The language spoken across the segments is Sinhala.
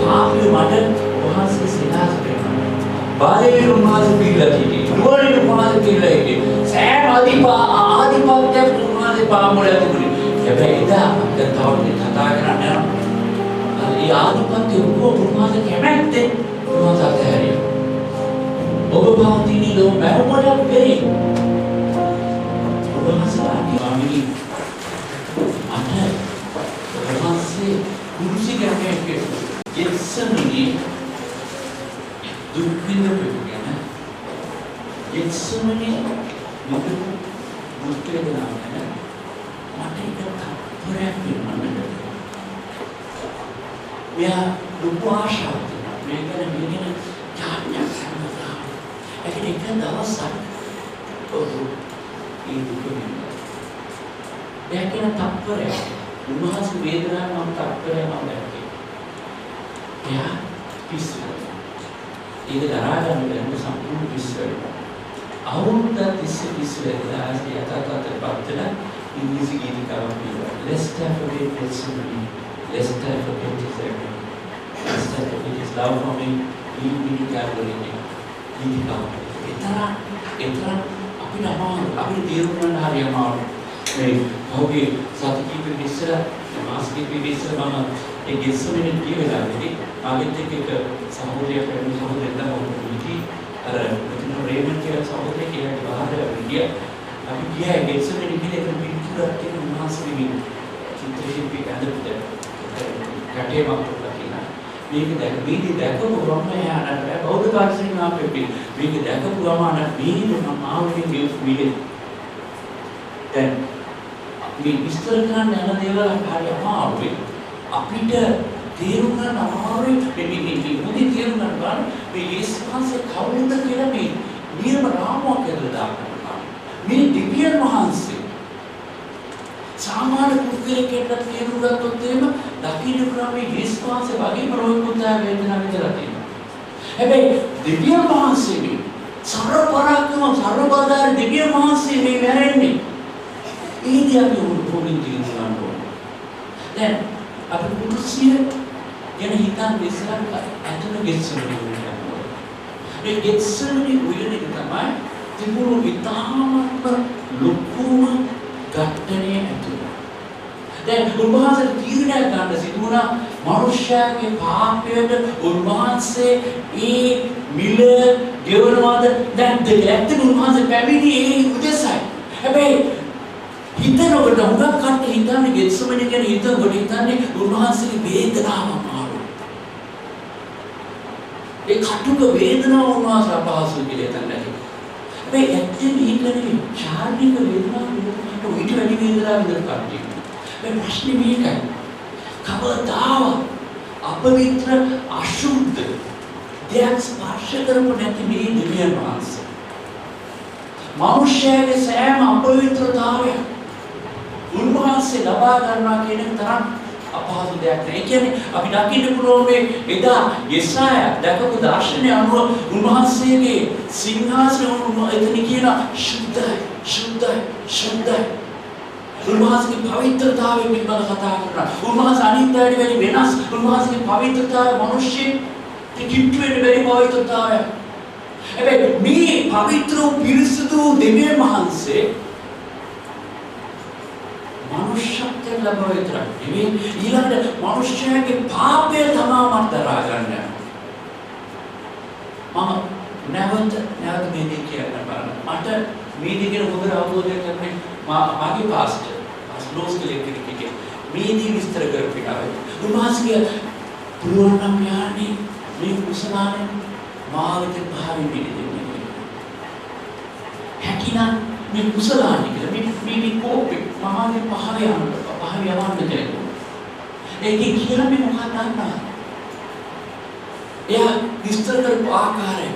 පාපය මට වහන්සේ සෙනාස කරනවා. බාලේ උන්වහන්සේ පිළිලකී. නුවණින් උන්වහන්සේ පිළිලකී. සෑම ආදිපත්‍ය උන්වහන්සේ පාමුල තිබුණේ. හැබැයි එදා අපිට තවන්නේ කතා කරන්න යනවා. ඒ ආදිපත්‍ය උන්වහන්සේ කැමැත්තෙන් උන්වහන්සේ අතහැරියා. ඔබ භාවතිනි ලෝ මරමඩක් වෙරි. ඔබ මාසාගේ ස්වාමීනි අට ඔබවහන්සේ කුරුසි ගැටේ යෙත්සමිනි දුක් විඳපෙගෙන යෙත්සමිනි මොකද දුක් වේදනාව මට ඒක තප්පරයක් වෙනවා. මෙයා දුක් ආශාව මේකන ඥානයක් සම්මතා. ඒක එක දවසක් ඔව් ඒ දුක විඳිනවා. ඒකන තප්පරයක් උන්වහන්සේ වේදනාව නම් තප්පරයක් නම් දැක්කේ. එයා පිස්සු. ඒක දරා ගන්න බැරි සම්පූර්ණ පිස්සු වෙනවා. අවුරුද්දක් තිස්සේ පිස්සු වෙලා යථාර්ථයට පත්වලා ඉංග්‍රීසි ගීතිකාවක් කියනවා. Let's start forget this somebody. Let's start forget this everything. Let's start forget this love for me. We gathering. ගීතිකාව. ඒතර අපිට අමාරු. අපිට තේරුම් ගන්න හරි අමාරු. මේ ඔහුගේ සතිකීපෙ ඉස්සර මාස්කීපෙ ඉස්සර මම ඒ ගෙස්සමින් කියලාදී ආගෙත් එක සහෝදරයෙක් වෙන සහෝදරයෙක් තමයි අර මෙතන රේමන් කියලා සහෝදරයෙක් කියලා බාහිර විදිය අපි ගියා ගෙස්සමින් කියලා එක පිටුරක් තියෙන මාස්කීපෙ චිත්‍රශිල්පී කඳපුත කටේ වක්තලා කියලා මේක දැක මේක දැකපු ගමන් යානට බෞද්ධ කාර්යසින් ආපෙපි මේක දැකපු ගමන් මේක මම ආවේ මේ දැන් මේ විස්තර කරන්න යන දේවල් හරි අමාරුයි. අපිට තේරුම් ගන්න අමාරුයි. මේ මොකද තේරුම් ගන්න බෑ. මේ යේසුස් වහන්සේ කවුරුද කියලා මේ නියම රාමුවක් ඇතුළත දාගන්නවා. මේ දිව්‍යන් වහන්සේ සාමාන්‍ය පුද්ගලයෙක්ට තේරුම් ගත්තොත් එහෙම දකින්න ක්‍රමයේ යේසුස් වහන්සේ වගේ ප්‍රෝග්‍රෑම් වේදනාවක් විතර තියෙනවා. හැබැයි දිව්‍යන් වහන්සේ මේ සර්ව පරාක්‍රම සර්ව බාධා දිව්‍යන් වහන්සේ මේ මැරෙන්නේ ඒදී අපි උපෝමින් ජීවිතවන්න ඕනේ. දැන් අපි කුරුසිය ගැන හිතන් ඉස්සරහට ඇතුළේ ගෙස්සුනේ වෙනවා. මේ ගෙස්සුනේ උයනේ තමයි තිබුණු විතාමත්ම ලොකුම ඝට්ටනේ ඇතුළේ. දැන් උන්වහන්සේ තීරණයක් ගන්න සිදුවුණා මනුෂ්‍යයාගේ පාපයට උන්වහන්සේ ඒ මිල ගෙවනවාද නැද්ද කියලා. ඇත්තටම උන්වහන්සේ පැමිණි ඒ උදෙසයි. හැබැයි හිතනකොට හුඟක් කට්ටිය හිතන්නේ ගෙත්සමනේ කියන හිතනකොට හිතන්නේ උන්වහන්සේගේ වේදනාව අමාරු. ඒ කටුක වේදනාව උන්වහන්සේ අපහසු කියලා හිතන්නේ. මේ ඇත්තටම ඊළඟේ ශාරීරික වේදනාව ඊට වැඩි වේදනාවක් විතර කට්ටිය. මේ ප්‍රශ්නේ මේකයි. කවදාවත් අපවිත්‍ර අශුද්ධ දෙයක් ස්පර්ශ කරපො නැති මේ දෙවියන් වහන්සේ. මනුෂ්‍යයාගේ සෑම අපවිත්‍රතාවය උන්වහන්සේ ලබා ගන්නවා කියන එක තරම් අපහසු දෙයක් නෑ. ඒ කියන්නේ අපි දකින්න පුළුවන් මේ එදා යෙසායා දැකපු දර්ශනය අනුව උන්වහන්සේගේ සිංහාසනය එතන කියන ශුද්ධයි ශුද්ධයි ශුද්ධයි. උන්වහන්සේගේ පවිත්‍රතාවය පිළිබඳව කතා කරනවා. උන්වහන්සේ අනිත් අයට වැඩි වෙනස්. උන්වහන්සේගේ පවිත්‍රතාවය මිනිස්සෙක් කිට්ටු වෙන බැරි පවිත්‍රතාවය. හැබැයි මේ පවිත්‍ර පිරිසුදු දෙවියන් වහන්සේ මනුෂ්‍යත්වයට ලැබුව විතරක් නෙවෙයි ඊළඟට මනුෂ්‍යයාගේ පාපය තමයි දරා ගන්න. මම නැවත මේ දෙක කියන්න බලන්න. මට මේ දෙකේ හොඳ අවබෝධයක් ලැබෙන්නේ මාගේ පාස්ටර් ලෝස් කෙනෙක්ගේ මේ දී විස්තර කරපිටාවේ. උන්වහන්සේ පුළුවන් නම් යානේ මේ කුසලානේ මාර්ග භාවි පිළිදෙන්නේ. හැකිනම් මේ කුසලානි කියලා මේ කෝපේ මහාගේ පහවේ යවන්න කියලා. ඒකේ කියලා මේ මොකක්ද අන්නා. එයා විස්තර කරපු ආකාරය.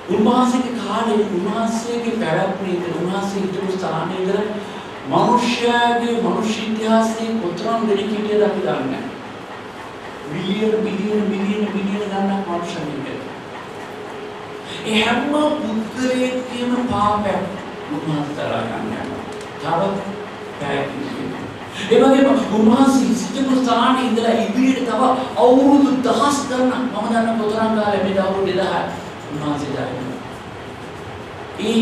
උන්වහන්සේගේ කාලේ උන්වහන්සේගේ පැවැත්මේ උන්වහන්සේ හිටපු ස්ථානයේ ඉඳලා මනුෂ්‍යයාගේ මනුෂ්‍ය ඉතිහාසයේ කොතරම් දෙනෙක් හිටියද අපි දන්නේ නැහැ. මිලියන ගණනක් මනුෂ්‍යයෙක්. ඒ හැම පුද්ගලයෙක්ගේම පාපයක් උන්වහන්සේ ගන්නවා. තව පැයක්. ඒ වගේම උන්වහන්සේ සිටපු ස්ථානයේ ඉඳලා ඉදිරියට තව අවුරුදු දහස් ගණන් මම දන්න කොතරම් කාලෙ මේ අවුරුදු 2000 උන්වහන්සේ දාගෙන. ඒ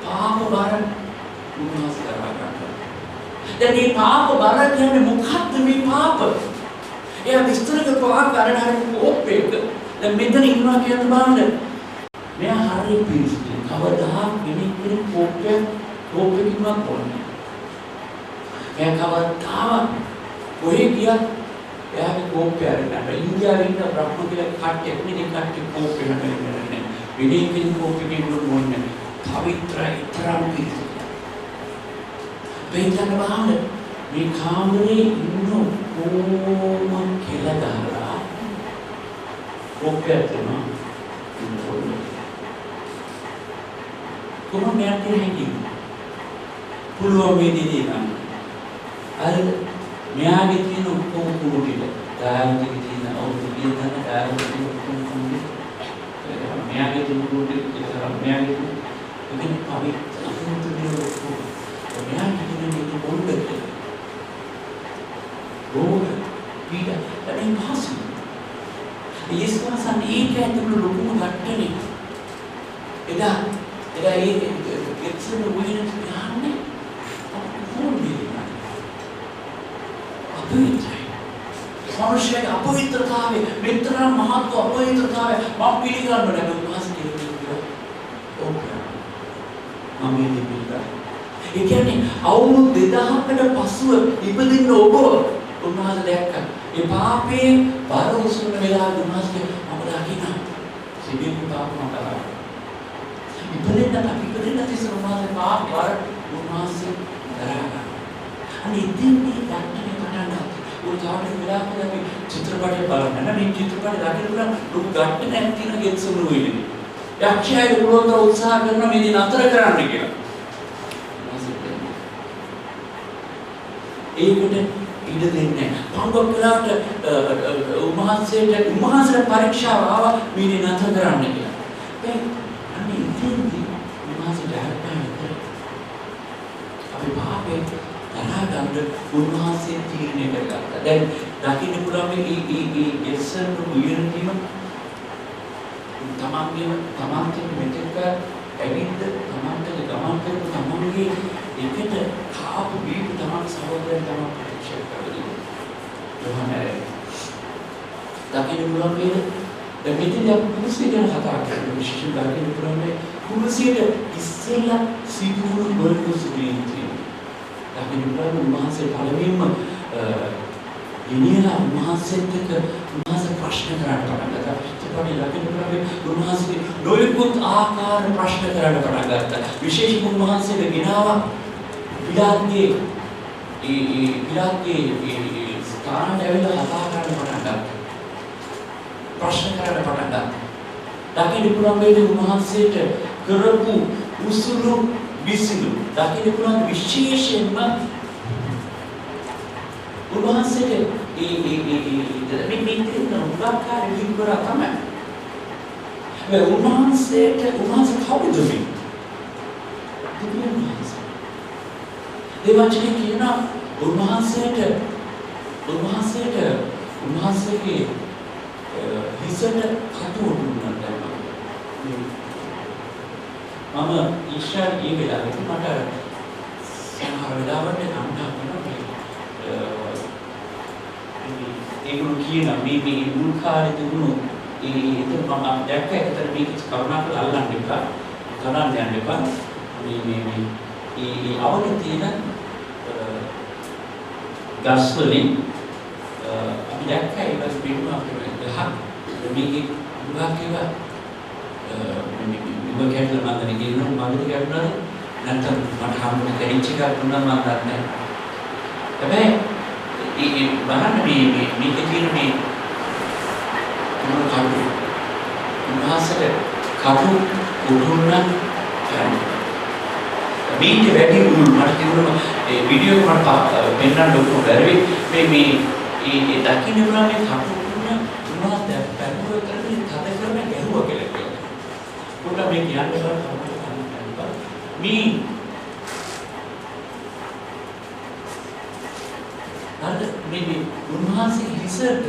පාප බර උන්වහන්සේ කරා ගන්නවා. දැන් මේ පාප බර කියන්නේ මොකක්ද මේ පාප? එයා විස්තර කරපුවා කරන කෝපෙක. දැන් මෙතන ඉන්නවා කියන බලන්න. මෙයා හරිය පිළිසිතු. කවදා කෙනෙක් කෝපෙකින්වත් පොන්නේ. එයා කවදාවත් කොහෙ ගියත් එයාගේ කෝපය අරගෙන ඉන්දියාවේ ඉන්න බ්‍රහ්ම කියලා කට්ටියක් නෙමෙයි කට්ටිය කෝපේ නැහැ. විනීකින් කෝපෙකින් මොන්නේ. පවිත්‍රයි තරම් පිළිසිතු. බෙන්තන බලන්න මේ කාමරේ ඉන්න ඕම කියලා දාලා කෝපයක් තියෙනවා. කොහොමද යන්නේ පුළුවන් වේදී නේද? අර මෙයාගේ තියෙන ඔක්කොම කුරුටිද දායකගේ තියෙන අවුරුදු කියන දායකගේ ඔක්කොම කුරුටි මෙයාගේ තියෙන කුරුටි කියලා මෙයාගේ ඉතින් අපි අසුන්තු දෙන ඔක්කොම මෙයාගේ තියෙන මේ පොණ්ඩක රෝග පීඩ දැන් පහසු ඒස්වාසන් ඒක ඇතුළු ලොකුම ගැටනේ එදා ඒ එක්සන් වුණේ යන්නේ මොන්නේ අපිටයි සමහරවිට අපවිත්‍රතාවය මෙතර මහත් අපවිත්‍රතාවය මම පිළිගන්න බෑ උන්වහන්සේ කියනවා ඕක මම මේ පිළිගන්නවා ඒ කියන්නේ අවුරුදු 2000කට පසුව ඉපදින්න ඔබ උන්වහන්සේ දැක්කා ඒ පාපේ බාර උසුන වෙලා උන්වහන්සේ මම දකින්න සිබින් පාප මතලා ඉපදෙන්න තිස්සර උන්වහන්සේ පාප බාර උන්වහන්සේ දරා අනේ ඉතින් මේ දැක්කේ පටන් උදාහරණ වෙලාවකට අපි චිත්‍රපටය බලන්න නම් මේ චිත්‍රපටය දකින්න ලොකු ගැටයක් තියෙන ගෙත්සුණු වෙන්නේ. යක්ෂයයි උරෝතර උත්සාහ කරන මේ දින අතර කරන්න කියලා. ඒකට ඉඩ දෙන්නේ නැහැ. පංගොක් වෙලාවට උන්වහන්සේට පරීක්ෂාව ආවා මේ දින අතර කරන්න කියලා. දැන් අනේ ඉතින්දී උන්වහන්සේට හරියට අපි පාපේ තරහගන්න උන්වහන්සේ තීරණය කරගත්තා. දැන් දකින්න පුළුවන් මේ එස්සන් උයන්තිම තමන්ගේ මෙතෙක් ඇවිත් තමන්ට ගමන් කරපු තමන්ගේ එකට කාපු බීපු තමන් සහෝදරයන් තමන් ප්‍රතික්ෂේප කරගන්න. යෝහනේ දකින්න පුළුවන් මේ දැන් මෙතන අපි කුරුසිය ගැන කතා කරලා විශේෂයෙන් දකින්න පුළුවන් මේ කුරුසියට ඉස්සෙල්ලා සිදුවුණු බොරු සිදුවීම් අපේ උන්වහන්සේ පළවෙනිම ඉනියලා උන්වහන්සේට උන්වහන්සේ ප්‍රශ්න කරන්න පටන් ගත්තා. ඉතින් ලකිනුරාගේ උන්වහන්සේ නොයෙකුත් ආකාර ප්‍රශ්න කරන්න පටන් ගත්තා. විශේෂයෙන්ම උන්වහන්සේට ගෙනාවා පිලාත්ගේ ස්ථානට ඇවිල්ලා කතා කරන්න පටන් ගත්තා. ප්‍රශ්න කරන්න පටන් ගත්තා. ලකිනුරාගේ උන්වහන්සේට කරපු උසුළු විසිලු දකින්න පුළුවන් විශේෂයෙන්ම උන්වහන්සේට මේ මිත්‍රින උදාකාර විවර තමයි. මේ උන්වහන්සේ කවුද මේ? දෙවචනේ කියන උන්වහන්සේගේ හිසට කටු උඩුන්නා මම ඊශ්වර ඒ වෙලාවට මට සමහර වෙලාවට නම් ඒගොල්ලෝ කියන මේ මුල් කාලේ තිබුණු ඒක මම දැක්ක ඒතර මේක කරුණාකර අල්ලන්න එපා ගණන් යන්න එපා මේ අවුල තියෙන ගස් වලින් අපි දැක්ක ඒක පිටුම අපිට ගහ මේකේ උගා කියලා ඉබ කැටල මන්දනේ කියනවා මන්දනේ කැටුණාද නැත්නම් මට හම්බුනේ කැරිච් එකක් දුන්නා මම දන්නේ නැහැ. හැබැයි බලන්න මේකේ තියෙන මේ කටු උන්වහන්සේට කටු උඩුන්න මේක වැඩි උඩු මට තිබුණා ඒ වීඩියෝ එක මට පෙන්නන්න ලොකු බැරි මේ දකින්න පුළුවන් මේ කටු උඩුන්න උන්වහන්සේ පැනුව කරන්නේ තද කරන ගැහුවා කියලා. උඩ මේ කියන්නේ මේ අද මේ උන්වහන්සේ හිසට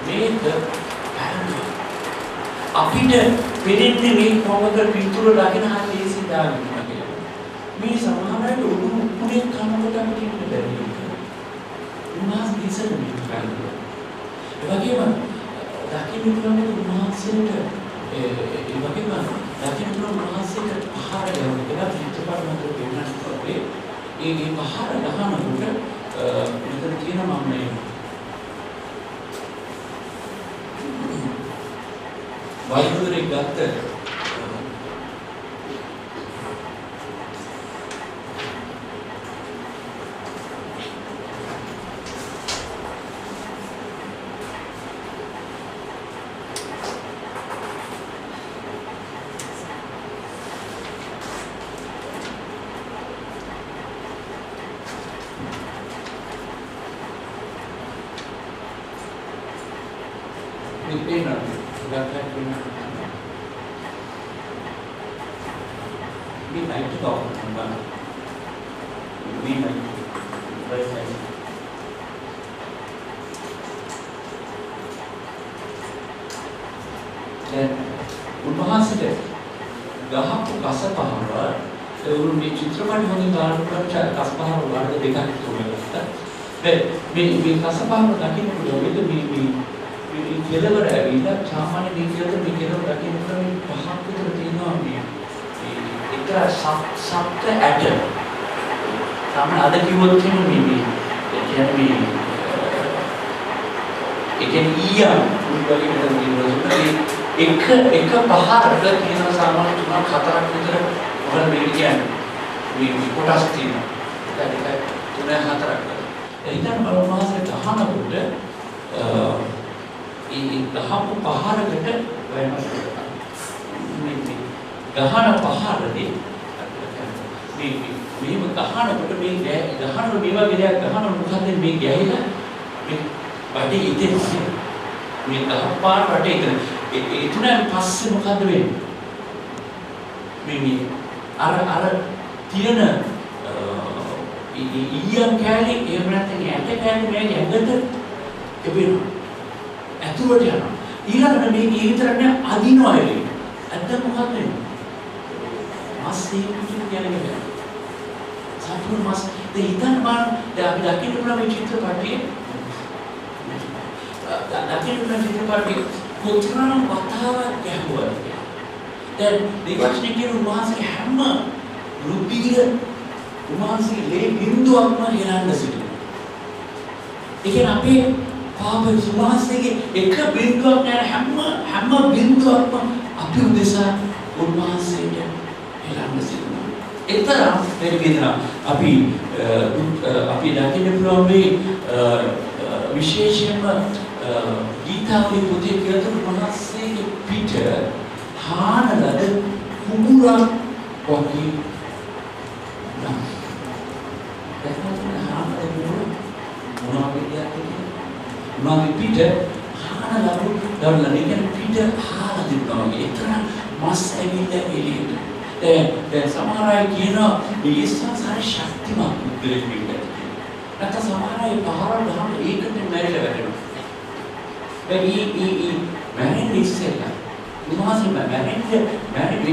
මේ පැහැදිලි. අපිට පෙනෙන්නේ මේ කොමක පිටුර දකින හැටි සිතාගෙන කියලා. මේ සමහරවිට උඩුකුලේ කනකොට අපිට ඉන්න බැරි වෙනවා. උන්වහන්සේ ඉස්සර මේක පැහැදිලි. ඒ වගේම දකින්න පුළුවන් උන්වහන්සේට ඒ වගේම දකින්න පුළුවන් උන්වහන්සේට පහර යනවා. ඒක චිත්‍රපට මතක වෙනස් වගේ ඒ පහර ගහනකොට මෙතන තියෙනවා මම මේ වෛද්‍යවරයෙක් ගත්ත උන්වහන්සේට ගහපු කස පහව ඒ මේ චිත්‍රපට හොඳින් බලනකොට කස පහව වර්ග දෙකක් තුනකට මේ කස පහව දකින්නකොට මේ කෙලවර ඇවිල්ලා සාමාන්‍ය දෙවියන්ට මේ කෙලවර දකින්නකොට මේ පහක් විතර තියෙනවා මේ එක සප්ත ඇට සාමාන්‍ය අද කිව්වොත් කියන්නේ ඊයා එක පහකට තියෙන සාමාන්‍ය තුනක් හතරක් විතර මොකද මේ කියන්නේ මේ කොටස් තියෙනවා. ඒක තුන හතරක්. එතන බලමාසෙට අහනකොට ඒ දහපු පහරකට වෙනස් කරනවා. මේ ගහන පහරදී මේ මෙහෙම ගහනකොට මේ ගහන මේ වගේ දෙයක් ගහන මොකද මේ ගැහිලා මේ බඩේ ඉතින් මේ දහප පාර වටේ ඉතින් ඒ තුනෙන් පස්සේ මොකද වෙන්නේ මේ අර තියෙන ඊයම් කැලේ එහෙම නැත්නම් ඇට කැලේ මේ ඇඟට එබෙනවා ඇතුළට යනවා ඊළඟට මේ විතරක් නෑ අදිනවා එළියට ඇත්ත මොකද වෙන්නේ මාස් කියන්නේ සතුරු මාස් දෙහිතන් බලන්න දැන් අපි දකින්න පුළුවන් මේ චිත්‍රපටයේ දකින්න පුළුවන් චිත්‍රපටයේ කොතරම් වතාවක් ගැහුවද දැන් දෙවචනේ කියන උන්වහන්සේගේ හැම රුපියල උන්වහන්සේගේ ලේ බිඳුවක්ම හෙලන්න සිටිනවා. ඒ කියන්නේ අපේ පාප උන්වහන්සේගේ එක බිඳුවක් නෑ හැම බිඳුවක්ම අපි උදෙසා උන්වහන්සේට හෙලන්න සිටිනවා. ඒතරම් මේ විදිහට අපි දකින්න පුළුවන් මේ විශේෂයෙන්ම ගීතාවේ පොතේ කියන උන්වහන්සේගේ පිට හානලද කුඹුරක් වගේ නම් දැන් හානලද මොනවද පිට හානලද දවල්ලා කියන පිට හානලද තමයි ඒතර මස් ඇවිල්ලා එළියට දැන් සමහර අය කියනවා මේ ඉස්සාසාර ශක්තිමත් පුද්ගලෙක් වෙන්න නැත්නම් සමහර අය පහරල් ගහම ඒකට මැරිලා වැටෙනවා දැන් මේ මැරෙන්නේ ඉස්සෙල්ලා උන්වහන්සේ මැරෙන්නේ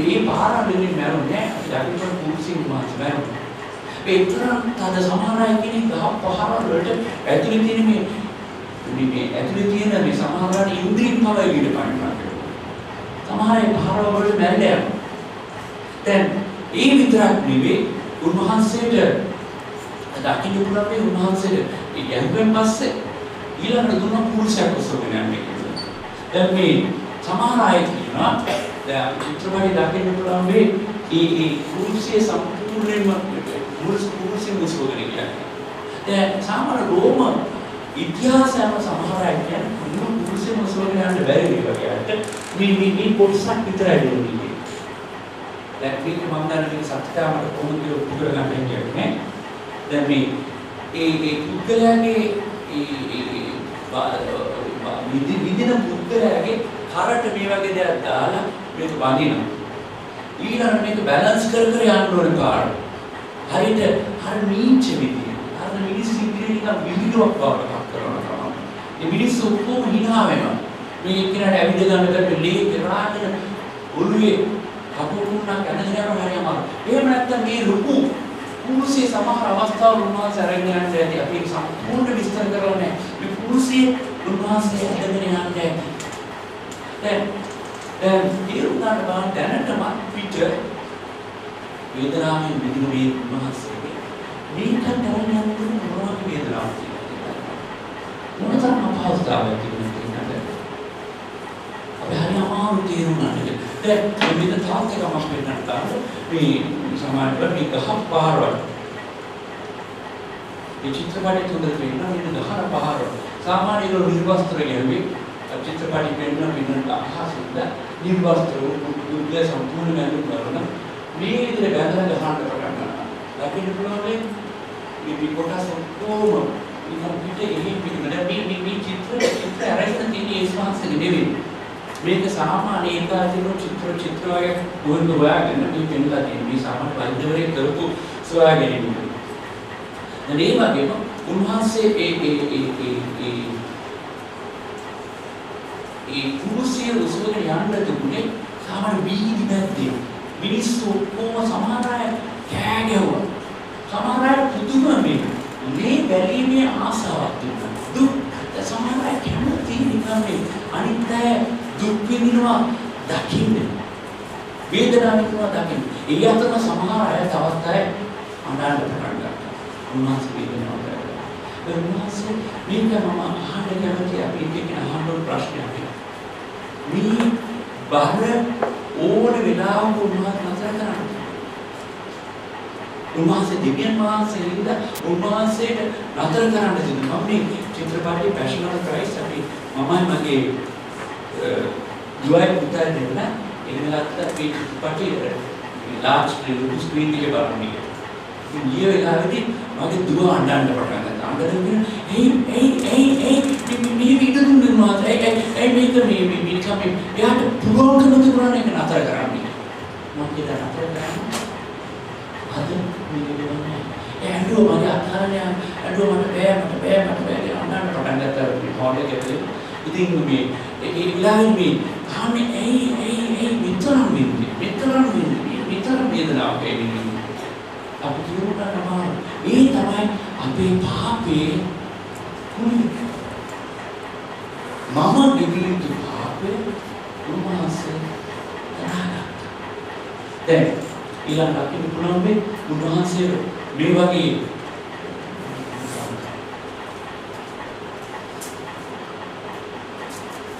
මේ පාරවලින් මැරුණේ නැහැ අපි පුරුසින් උන්වහන්සේ මැරුණා ඒ තරම් තද සමහර අය කෙනෙක් ගහ පහරවල වලට ඇතුලේ තියෙන මේ ඇතුලේ තියෙන මේ සමහරවල් ඉන්ද්‍රිය පව එළියට පනිනවා සමහර අය පහරවල වලට මැරෙලා යනවා දැන් ඒ විතරක් නෙවෙයි උන්වහන්සේට දකින්න පුළුවන් මේ උන්වහන්සේට යන්වෙන් පස්සේ ඊළඟ දුන්න පුරුෂයෙක් ඔසවගෙන යන්නේ කියලා. දැන් මේ සමහර අය කියනවා දැන් චිත්‍රපටි දකින්න පුළුවන් මේ පුරුෂයේ සම්පූර්ණයෙන්ම පුරුෂයෙක් ඔසවගෙන යන්නේ. දැන් සාමාන්‍ය රෝම ඉතිහාසයම සමහර අය කියන්නේ පුරුෂයෙක් ඔසවගෙන යන්න බැරි වගේ මේ පොඩ්සක් විතරයි දෙන්නේ. දැන් මේක මම දැනගෙන සත්‍යතාවට කොහොමද උත්තර ගන්න කියන්නේ දැන් මේ පුද්ගලයාගේ විදින පුද්ගලයාගේ කරට මේ වගේ දෙයක් දාලා මේක වදිනවා ඊළඟට මේක බැලන්ස් කර යන්න ඕනේ කාර්ය හරියට හර නීච විදිය අර මිනිස්සු ඉදිරියේ නිකන් විහිළුවක් වගේ කරනවා තමයි මේ මිනිස්සු ඔක්කොම hina වෙනවා මේ එක්කෙනාට ඇවිද ගන්න කරේ ලී පෙරාගෙන ඔළුවේ කපුරුණක් ඇනගෙන යනවා හරියම. එහෙම නැත්නම් මේ ලොකු කුරුසිය සමහර අවස්ථාවල උන්වහන්සේ අරගෙන යන්න ඇති. අපි සම්පූර්ණ විස්තර කරලා නැහැ. මේ කුරුසිය උන්වහන්සේ අරගෙන යන්න ඇති. දැන් ඒ උදාහරණ බලන්න දැනටම පිට වේදනාවෙන් මිදුණු මේ උන්වහන්සේ මේක තරම් යන මොනවද වේදනාවක් කියලා. මොනතරම් අපහසුතාවයක් තිබුණාද? අපි හරි අමාරු තේරුණා නේද? දැන් මේ තාත්තකමක් වෙන්නත් ගන්න මේ සමාජවල මේ ගහ පහරවල්. මේ චිත්‍රපටයේ තුන්දර වෙන්න මේ ගහන පහරවල්. සාමාන්‍යව නිර්වස්ත්‍ර ගැහුවේ චිත්‍රපටි වෙන්න වෙනට අහසින්ද නිර්වස්ත්‍ර උද්දේ සම්පූර්ණ වෙන්න කරන මේ විදිහට බඳලා ගහන්න පටන් ගන්නවා. ලකින් පුළුවන් මේ කොටස කොහොම ඉතින් පිටේ එහි පිටුමද මේ චිත්‍ර අරගෙන තියෙන ඒ ස්වාංශෙ නෙවෙයි. මේක සාමාන්‍ය ඒකාදින චිත්‍ර වගේ ගොනු හොයාගෙන මේ පෙන්නලා තියෙන මේ සාමාන්‍ය වෛද්‍යවරයෙක් කරපු සොයාගෙන ඉන්නේ. දැන් ඒ වගේම උන්වහන්සේ ඒ කුරුසිය උසවගෙන යන්න තිබුණේ සාමාන්‍ය වීදි මැද්දේ. මිනිස්සු කොහොම සමහර අය කෑ ගැහුවා. සමහර අය පුදුම මේ බැලීමේ ආසාවක් තිබුණා. දුක් සමහර අය කැමති නිකන් අනිත් අය දුක් විඳිනවා දකින්න. වේදනාව විඳිනවා දකින්න. ඒ අතර සමහර අය තවත් අය අඬන්න පටන් ගත්තා. උන්වහන්සේ වේදනාව කරලා. ඒ උන්වහන්සේ මේක මම අහන්න කැමති අපි එකකින් අහන්න ඕන ප්‍රශ්නයක්. මේ බාහිර ඕන වෙලාවක උන්වහන්සේ නතර කරන්නේ. උන්වහන්සේ දෙවියන් වහන්සේලින්ද උන්වහන්සේට නතර කරන්න සිදුනවා. මම මේ චිත්‍රපටයේ පැෂන් ඔෆ් ක්‍රයිස්ට් අපි මමයි මගේ දුවයි පුතා දෙන්න ඉගෙනගත්ත මේ චිත්‍රපටයේ ලාර්ජ් ස්ක්‍රීන් එකේ බලන්නේ. ඉතින් ඊයේ වෙලාවේදී මගේ දුව අඬන්න පටන් ගත්තා. අඬගෙන මේ වීඩියෝ දුන්නා මේක මේ නිකම් එයාට පුළුවන්කම තිබුණා ඒක නතර කරන්න. මම කියලා නතර කරන්න. අද මේ දෙන්නේ ඇඬුව මගේ අතාරණය ඇඬුව මට බෑ අඬන්න පටන් ගත්තා හෝල් එකේ. ඉතින් මේ ඒ විලාසෙ මේ තාන්නේ ඇයි මෙතරම් වේදනාවක් එන්නේ. අපි කියනවා තමයි ඒ තමයි අපේ පාපේ කුණි. මම දෙවියන්ට පාපේ උන්වහන්සේ කරා. දැන් ඊළඟ අපිට පුළුවන් මේ උන්වහන්සේ මේ වගේ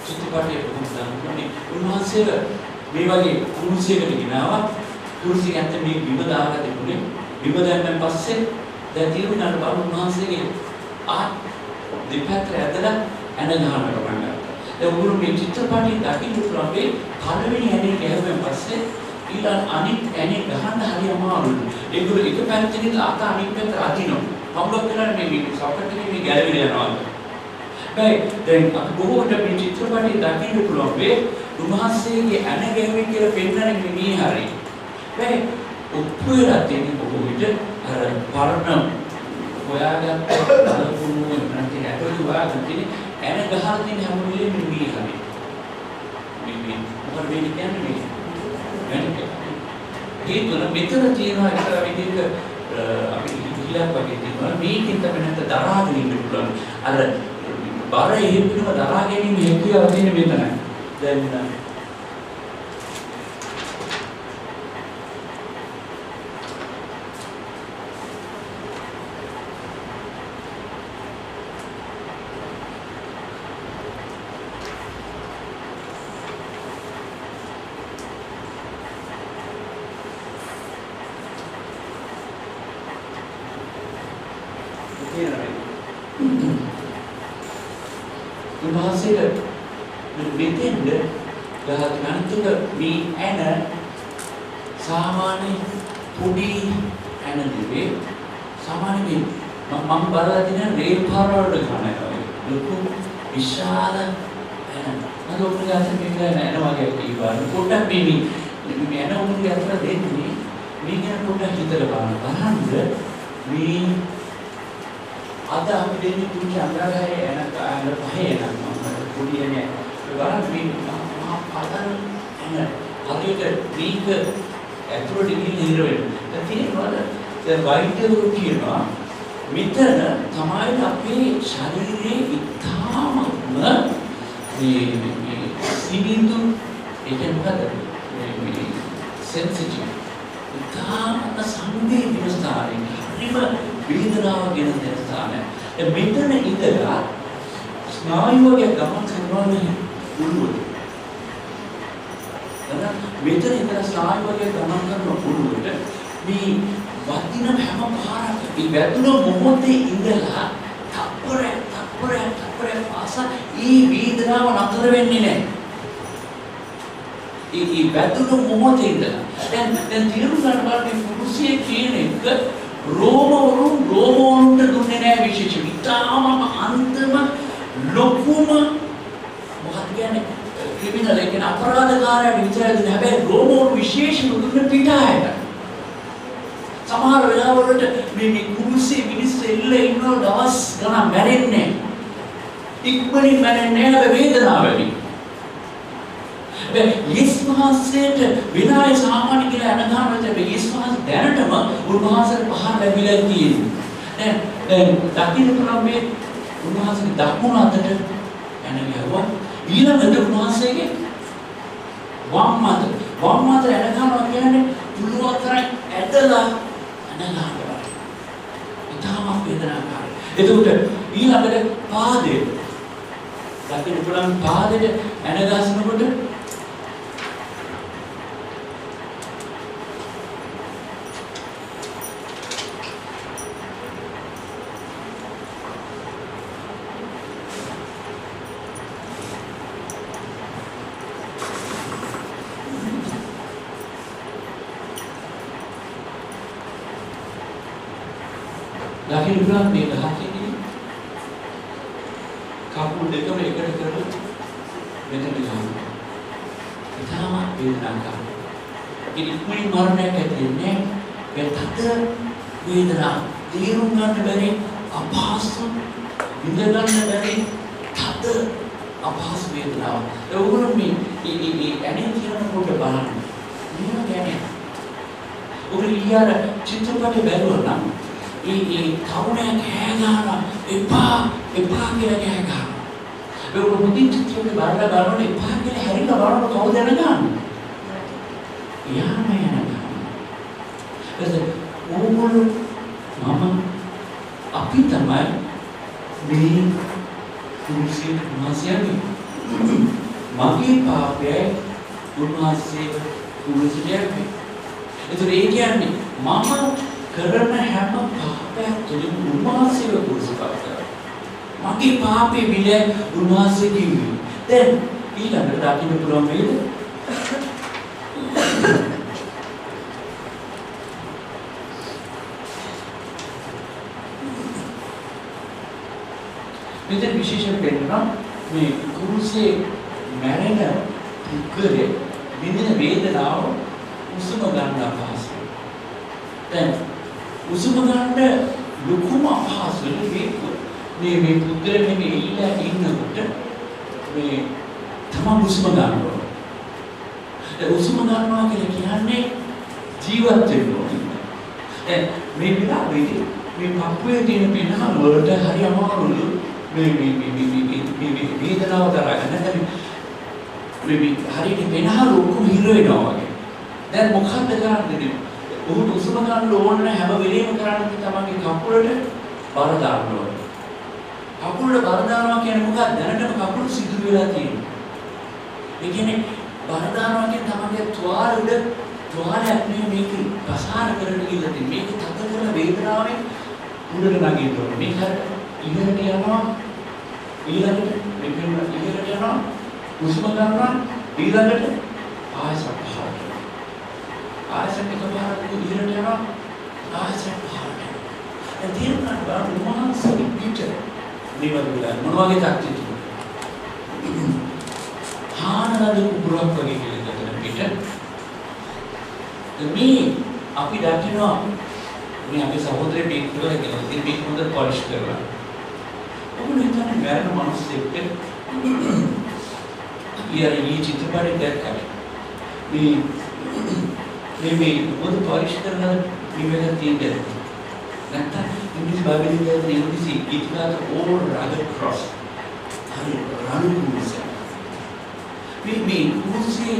චිත්‍රපටයේ පුදුමයි. උන්වහන්සේ මේ වගේ කුරුසියකට ගෙනාවා. කුරුසිය ඇත්තට මේ බිම දාලා තිබුණේ. බිම දැම්මන් පස්සේ දැන් තිරුණාට බලන්න උන්වහන්සේගේ දෙපැත්ත ඇදලා ඇන ගන්න පටන් ගත්තා. දැන් උගුරු මේ චිත්‍රපටයේ දකින්න පුළුවන් මේ පළවෙනි ඇනේ ගැහුවෙන් පස්සේ ඊළඟ අනිත් ඇනේ ගහන්න හරි අමාරුයි. ඒගොල්ලෝ එක පැත්තකින් අත අනිත් පැත්ත අදිනවා. කවුරුත් කරන්නේ මේ සොකට් එකේ මේ ගැලවිලා යනවා. දැන් අපි බොහෝ විට මේ චිත්‍රපටයේ දකින්න පුළුවන් මේ උන්වහන්සේගේ ඇන ගැහුවේ කියලා පෙන්නන්නේ මේ හරියි. දැන් උපුරලා තියෙන බොහෝ විට අර පරණ හොයාගත්ත අලුණු නැති ඇටලු වාගෙන තියෙන ඇන ගහලා තියෙන හැම වෙලේම මේ හරියි. මේ මොකද මේ කියන්නේ ඒ තුන මෙතන තියෙනවා එක විදිහක අපි ඉහිලක් වගේ තියෙනවා මේකෙන් තමයි නැත්නම් දරාගෙන ඉන්න පුළුවන් අර බර එහෙම දරා ගැනීම හැකියාව තියෙන මෙතන දැන් උන්වහන්සේට මෙතෙන්ද ගහනතුක මේ ඇන සාමාන්‍ය පොඩි ඇන නෙවෙයි සාමාන්‍ය මම බලලා තියෙන රේල් පාරවල ගන්නවා ලොකු විශාල ඇන මම ඔක්කොගාත මේක ඇන වගේ ඉවර පොඩ්ඩක් මේ ඇන උන්ගේ අතර දෙන්නේ මේක පොඩ්ඩක් හිතලා බලන්න මේ අද අපි දෙන්නේ පුංචි අංගාරයේ ඇන පහේ එනවා පොඩි ඇනේ බලන්න මේ මහා පදන එන හරියට මේක ඇතුළට ගිහින් ඉර වෙනවා. දැන් තියෙනවද? දැන් වෛද්‍යවරු කියනවා මෙතන තමයි අපේ ශරීරයේ ඉතාමත්ම මේ සිනිඳු ඒක මොකද මේ සෙන්සිටිව් ඉතාමත් සංවේදීන ස්ථානයක්. හරිම වේදනාව ගෙන දෙන ස්ථානයක්. මෙතන ඉඳලා ස්නායුවගේ ගමන් කරනවා නේ උළුවට. මෙතන ඉඳලා ස්නායුවගේ ගමන් කරන උළුවට මේ වදින හැම පාරක් මේ වැදුණු මොහොතේ ඉඳලා තප්පරයක් පාස ඊ වේදනාව නතර වෙන්නේ නැහැ. ඊ වැදුණු මොහොතේ ඉඳලා දැන් තීරු ගන්න බලන්නේ කුරුසියේ කියන එක රෝමවරුන්ට දුන්නේ නැහැ විශේෂ විතාමම අන්තිම ලොකුම මොකක්ද කියන්නේ ක්‍රිමිනල් එක අපරාධකාරයා විතරයි දුන්නේ. හැබැයි රෝමවරු විශේෂම දුන්නේ පිටායට. සමහර වෙලාවලට මේ කුරුසියේ මිනිස්සු එල්ල ඉන්න දවස් ගණන් මැරෙන්නේ. ඉක්මනින් මැරෙන්නේ නැහැ වේදනාව වැඩි. යේසුස්වහන්සේට විනාය සාමාන්‍ය කියලා අනගාමත යේසුස්වහන්සේ දැනටම උන්වහන්සේට පහර ලැබිලා තියෙනවා. දැන් දකින්න පුළුවන් මේ උන්වහන්සේගේ දකුණු අතට යන ගියවා ඊළඟට උන්වහන්සේගේ වම් අත අනගාමවා කියන්නේ පුළුවන් තරම් ඇදලා අනගාමවා. ඊටම වේදනාකාරයි. එතකොට ඊළඟට පාදේ දකින්න පුළුවන් පාදෙට අනගාසනකොට ලකින් පුරා මේ ගහකේදී කකුල් දෙකම එකට කරලා මෙතන ගහනවා. ඊටම වේදනාවක්. ඉක්මනින් මරණයක් ඇතිවෙන්නේ මේ තද වේදනාව. තීරුම් ගන්න බැරි අපහසු විඳ ගන්න බැරි තද අපහසු වේදනාව. ඒ වගේම මේ ඇනේ කියනකොට බලන්න. මේවා කියන්නේ ඔබ ඊයර චිත්‍රපටය බැලුවා නම් කවුරුන් කෑගහනවා එපා කියලා කෑගහනවා. ඒ මොකද චිත්‍රපටය බලලා බලන එපා කියලා හැරිලා බලන කවුද දැනගන්නේ? යාම යනවා. ඕගොල්ලෝ මම අපි තමයි මේ කුරුසියට මාසියන්නේ. මගේ පාපයයි උන්වහන්සේ කුරුසියට යන්නේ. ඒ කියන්නේ මම කරන හැම පාපයක් තුළින් උන්වහන්සේව කුරුසපත් කරනවා. මගේ පාපේ විල උන්වහන්සේ කිව්වේ. දැන් ඊළඟට දකින්න පුළුවන් වේද? මෙතන විශේෂයෙන් පෙන්නනවා මේ කුරුසේ මැරෙන පුද්ගලයේ විඳින වේදනාව උසම ගන්න අපහසුයි. දැන් උසම ගන්න ලොකුම අපහසුයි මේ පුද්ගලයා මේ ඉල්ලා ඉන්නකොට මේ තමන් උසම ගන්නවා. ඒ උසම ගන්නවා කියන්නේ ජීවත් වෙන්න ඕනේ. දැන් මේ විලාපෙදී මේ පපුවේ තියෙන පිනහල වලට හරි අමාරුලු මේ වේදනාව දරගන්න. නැත්නම් මේ හරියට පිනහල ඔක්කොම හිර වෙනවා වගේ. දැන් මොකක්ද කරන්නේ? උහුට උසම ගන්න ඕන හැම වෙලේම කරන්නේ තමන්ගේ කකුලට බර දාන්න ඕනේ. කකුලට බර දානවා කියන්නේ මොකක්ද? දැනටම කකුල සිදුරු වෙලා තියෙනවා. ඒ කියන්නේ බර දානවා කියන්නේ තමන්ගේ තුවාලයක් මේක ප්‍රසාර කරන්න කියලා තියෙන. මේක තද කරන වේදනාවෙන් උඩට නැගින්න ඕනේ. මේක ඉහළට යනවා. ඊළඟට මේක ඉහළට යනවා. උස්ම ගන්නවා. ඊළඟට ආයසක් පහළට. ආයසක් එකපාරට ඉහළට යනවා. ආයසක් පහළට. ඒ තේරුම් ගන්න උන්වහන්සේ පිට නිවැරදිලා මොනවගේ තාක්ෂිත හානනද කුඹුරක් වගේ කියලා දෙතන පිට මේ අපි දකිනවා මේ අපේ සහෝදරයෙක් මේක කරලා කියලා ඉතින් මේක හොඳට පොලිෂ් කරලා ඔබ හිතන්නේ මරණ මිනිස්සෙක්ට ये चित्रपट देखा මේ මොකද පරිශ කරන මේක තියෙන්නේ නැත්නම් ඉංග්‍රීසි බයිබලෙන් කියන ඉංග්‍රීසි ඉතිහාස ඕල් රාග ක්‍රොස් හරි රණු කුස මේ කුසී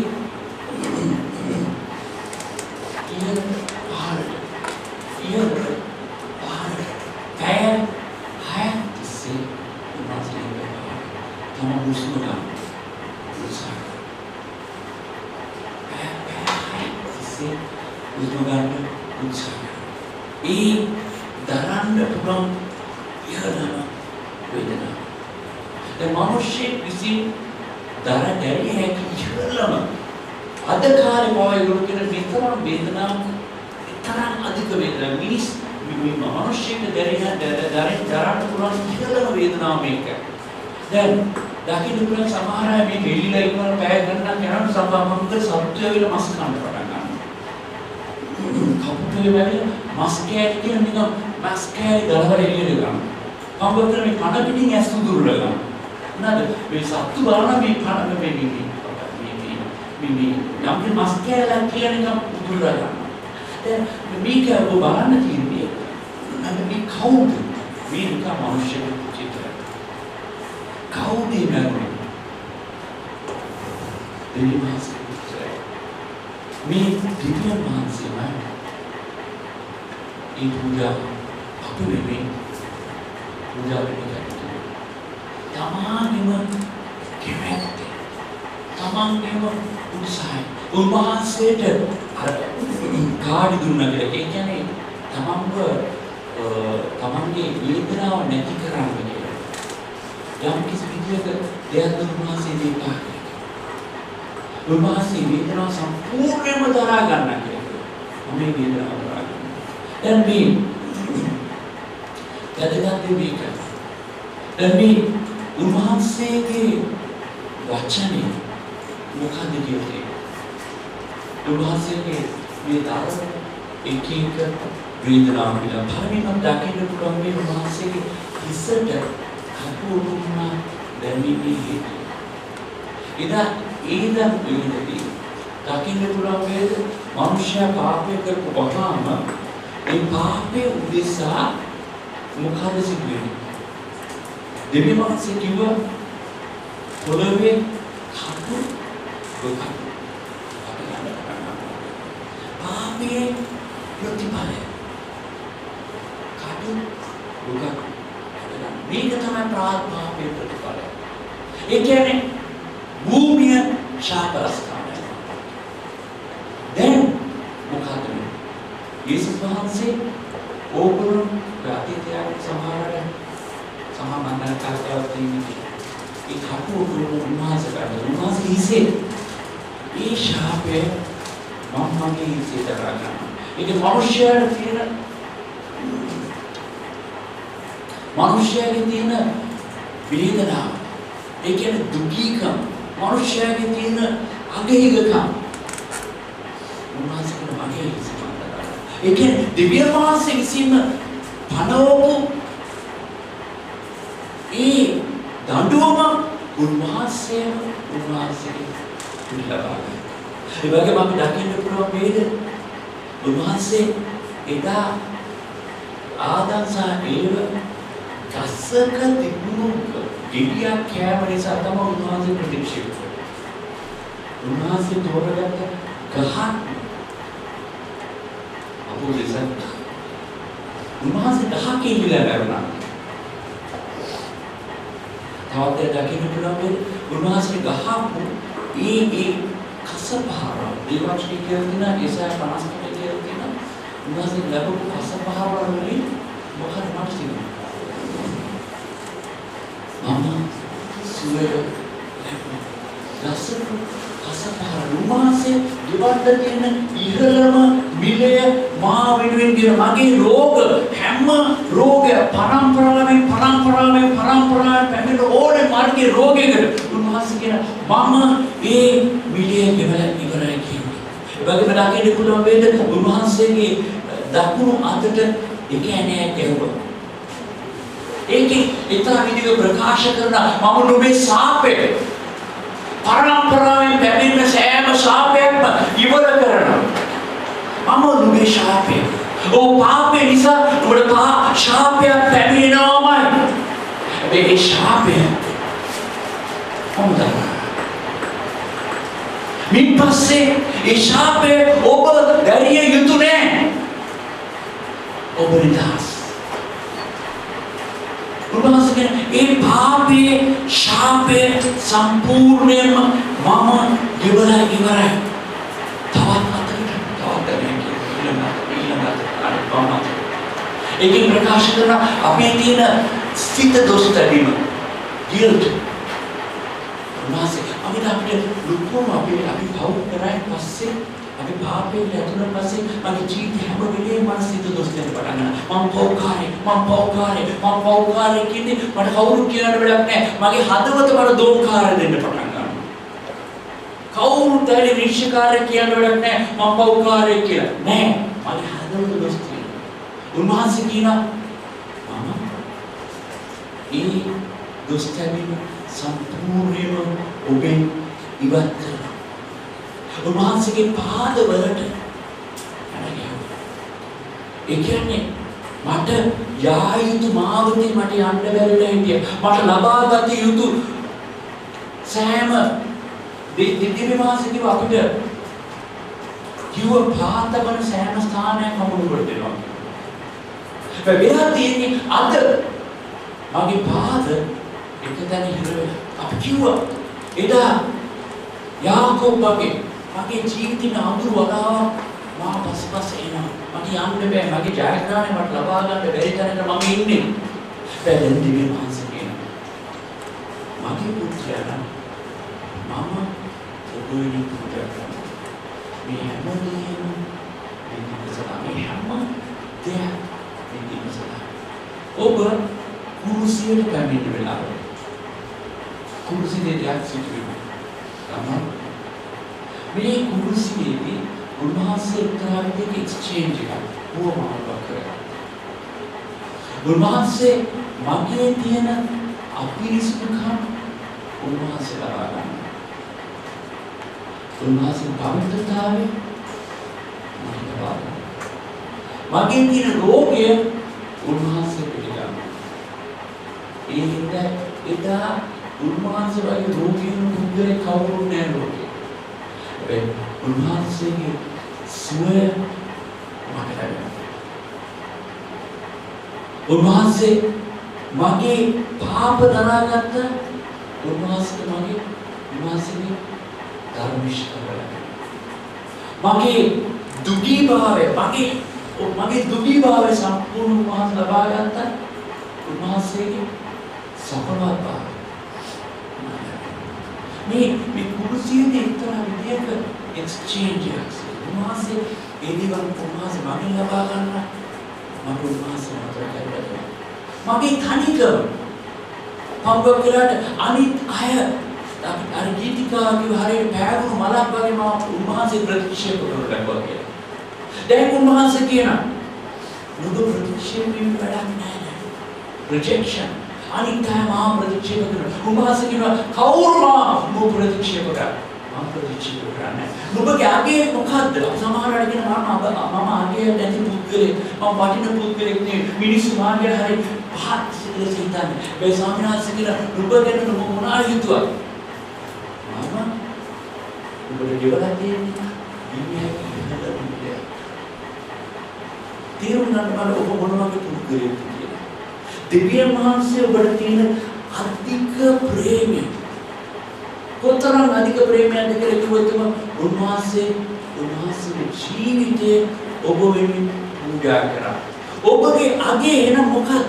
ඒකේ ඊතර විදිහට ප්‍රකාශ කරන මම නුඹේ සාපේ පරණ ඔබෙන් පැමිණෙන සෑම ශාපයක්ම ඉවර කරනවා. මම නුඹේ ශාපය. ඔව් පාපේ නිසා නුඹට ශාපයක් පැමිණෙනවාමයි. මේ ශාපය කොහොමද? මින් පස්සේ ඒ ශාපය ඔබ දැරිය යුතු නෑ. ඔබ නිදහස්. උන්වහන්සේ ඒ පාපයේ ශාපය සම්පූර්ණයෙන්ම මම ගෙවලා ඉවරයි. තවත් ඒකෙන් ප්‍රකාශ කරන අපේ තියෙන සිත දොස් තැබීම guilt. උන්වහන්සේ අපිට ලොකුම අපි පව් කරායින් පස්සේ අපි පාපයෙන් ඇතුළට පස්සේ මගේ ජීවිතේ හැම වෙලේම මම සිත දොස් දෙන්න පටන් ගන්නවා. මම පෞකාරී කියන්නේ මට කවුරු කියන්න වැඩක් නැහැ. මගේ හදවත මට දෝංකාර දෙන්න පටන් ගන්නවා. කවුරුත් ඇලි රික්ෂකාරය කියන්න වැඩක් නැහැ. මම පෞකාරී කියලා. නෑ. මගේ හදවත දොස් තියෙනවා. උන්වහන්සේ කියනවා මම ඒ දොස් තැබීම සම්පූර්ණයෙන්ම ඔබෙන් ඉවත් කරනවා. උන්වහන්සේගේ පාදවලට ඒ කියන්නේ මට යා යුතු මාවතේ මට යන්න බැරිලා හිටියා. මට ලබාගත යුතු සෑම දිව්‍ය මාසිකව අපිට කිව්ව පාතවන සෑම ස්ථානයක්ම මොනවද දෙනවා. වෙලා තියෙන්නේ අද මගේ පාද එකතැන හිර වෙලා. අපි කිව්වා එදා යාකෝබ්ගේ මගේ ජීවිතේ අඳුර වලාවක් මා පස්පස් එනවා. මට යන්න බෑ. මගේ ජයග්‍රහණය මට ලබා ගන්න බැරි තැනක මම ඉන්නේ. දැන් දිව්‍ය මාංශ කියනවා. මගේ පුත්‍රයා මම ඔබේ පුත්‍රයා මේ හැමදේම මේ හැම දෙයක් ඔබ කුරුසියට පැමිණෙන වෙලාව. කුරුසියේ දෙයක් සිදුවෙනවා. තමයි මේ කුරුසියේදී උන්වහන්සේ එක්තරාවක එක්ස්චේන්ජ් එකක් වුවමාවක් කරා. උන්වහන්සේ මගේ තියෙන අපිරිසිදුකම් උන්වහන්සේ ලබා ගන්නවා. උන්වහන්සේ පවිත්‍රතාවය මට ලබා ගන්නවා. මගේ තියෙන රෝගය උන්වහන්සේ පිළිගන්නවා. එදා උන්වහන්සේ වගේ රෝගීන් පුද්ගලෙක් කවුරුත් නැහැ ලෝකේ. හැබැයි උන්වහන්සේගේ සුවය මට ලැබෙනවා. උන්වහන්සේ මගේ පාප දරාගත්ත උන්වහන්සේගේ ධර්මිෂ්ඨතාවය. මගේ දුගී භාවය සම්පූර්ණ උන්වහන්සේ ලබා ගත්ත උන්වහන්සේගේ සඵලතාවය. මේ කුරුසියේදී එක්තරා විදියක එක්ස්චේන්ජ් එකක්. උන්වහන්සේ ඒ දේවල් උන්වහන්සේ මගෙන් ලබා ගන්නවා. මම උන්වහන්සේ මතක කරගන්නවා. මගේ තනිකම පංගොක්කලට අනිත් අය අර ගීතිකාගේ හරියට පෑගුණු මලක් වගේ මම උන්වහන්සේ ප්‍රතික්ෂේප කරනවා කියලා. දැන් උන්වහන්සේ කියනවා නුඹ ප්‍රතික්ෂේප වීම වැඩක් නැහැ. රිජෙක්ෂන් අනිත් අය මම ප්‍රතික්ෂේප කරනවා. උන්වහන්සේ කියනවා කවුරු මම ප්‍රතික්ෂේප කරා. මම ප්‍රතික්ෂේප කරන්නේ. නුඹගේ අගේ මොකද්ද? සමහර අය කියන මම අගේ නැති පුද්ගලෙක්. මම වටින පුද්ගලෙක් නෙවෙයි. මිනිස්සු මාගේ හරි පහත් සිතේ සිතන්නේ. මේ ස්වාමීන් වහන්සේ කියන නුඹ ගැන නුඹ මොනවා හිතුවද? මම නුඹට දෙවලා තියෙන්නේ දිව්‍යයක් ඉහළට. තේරුම් ගන්න බල ඔබ මොන වගේ පුද්ගලයෙක්ද කියලා. දෙවියන් වහන්සේ ඔබට තියෙන අධික ප්‍රේමය කොතරම් අධික ප්‍රේමයක්ද කියලා කිව්වොත් උන්වහන්සේගේ ජීවිතේ ඔබ වෙනුවෙන් පූජා කරා. ඔබගේ අගේ එන මොකක්ද?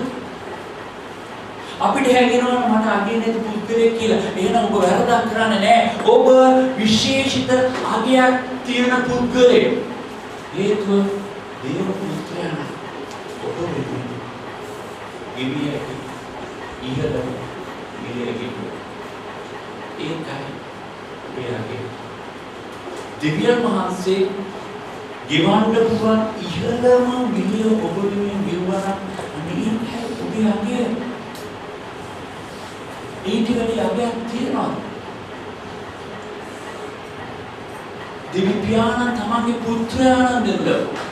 අපිට හැගෙනවා මට අගේ නැති පුද්ගලයෙක් කියලා. එහෙනම් ඔබ වැරදක් කරන්නේ නැහැ. ඔබ විශේෂිත අගයක් තියෙන පුද්ගලයෙක්. හේතුව දේව පුත්‍රයන් ඔබ වෙනුවෙන් ගිවියක ඉහළම මිලේකින් ඒකයි ඔබගේ දෙවියන් වහන්සේ ගෙවන්න පුළුවන් ඉහළම මිලිය ඔබ වෙනුවෙන් ගෙවුවා නම් අනේ ඔබගේ ඊට වැඩි අගයක් තියෙනවා. දෙවි පියාණන් තමන්ගේ පුත්‍රයාණන් දෙන්න ලැබුවා.